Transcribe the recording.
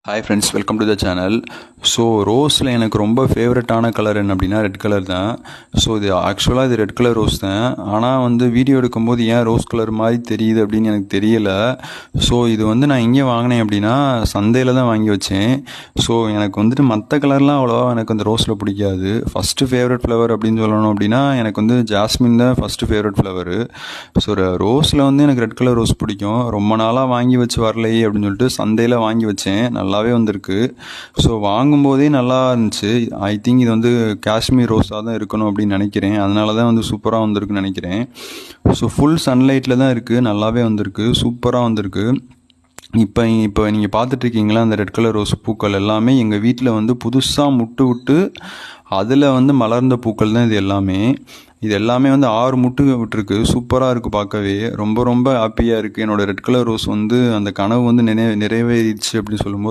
Hi friends, welcome to the channel. So ரோஸில் எனக்கு ரொம்ப ஃபேவரட்டான கலர் என்ன அப்படின்னா ரெட் கலர் தான். ஸோ இது ஆக்சுவலாக இது ரெட் கலர் ரோஸ் தான். ஆனால் வந்து வீடியோ எடுக்கும்போது ஏன் ரோஸ் கலர் மாதிரி தெரியுது அப்படின்னு எனக்கு தெரியலை. ஸோ இது வந்து நான் எங்கே வாங்கினேன் அப்படின்னா சந்தையில் தான் வாங்கி வச்சேன். ஸோ எனக்கு வந்துட்டு மற்ற கலர்லாம் அவ்வளோவா எனக்கு அந்த ரோஸில் பிடிக்காது. ஃபஸ்ட்டு ஃபேவரட் ஃப்ளவர் அப்படின்னு சொல்லணும் அப்படின்னா எனக்கு வந்து ஜாஸ்மின் தான் ஃபஸ்ட்டு ஃபேவரட் ஃப்ளவரு. ஸோ ரோஸில் வந்து எனக்கு ரெட் கலர் ரோஸ் பிடிக்கும். ரொம்ப நாளாக வாங்கி வச்சு வரலையே அப்படின்னு சொல்லிட்டு சந்தையில் வாங்கி வச்சேன். நல்லாவே வந்திருக்கு. ஸோ வாங்கும்போதே நல்லா இருந்துச்சு. ஐ திங்க் இது வந்து காஷ்மீர் ரோஸாக தான் இருக்கணும் அப்படின்னு நினைக்கிறேன். அதனால தான் வந்து சூப்பராக வந்திருக்குன்னு நினைக்கிறேன். ஸோ ஃபுல் சன்லைட்டில் தான் இருக்குது. நல்லாவே வந்திருக்கு, சூப்பராக வந்திருக்கு. இப்போ நீங்கள் பார்த்துட்ருக்கீங்களா அந்த ரெட் கலர் ரோஸ் பூக்கள் எல்லாமே எங்கள் வீட்டில் வந்து புதுசாக முட்டு விட்டு அதில் வந்து மலர்ந்த பூக்கள் தான் இது எல்லாமே வந்து 6 முட்டு விட்டுருக்கு. சூப்பராக இருக்குது, பார்க்கவே ரொம்ப ரொம்ப ஹாப்பியாக இருக்குது. என்னோடய ரெட் கலர் ரோஸ் வந்து அந்த கனவு வந்து நிறைவேறிடுச்சு அப்படின்னு சொல்லும்போது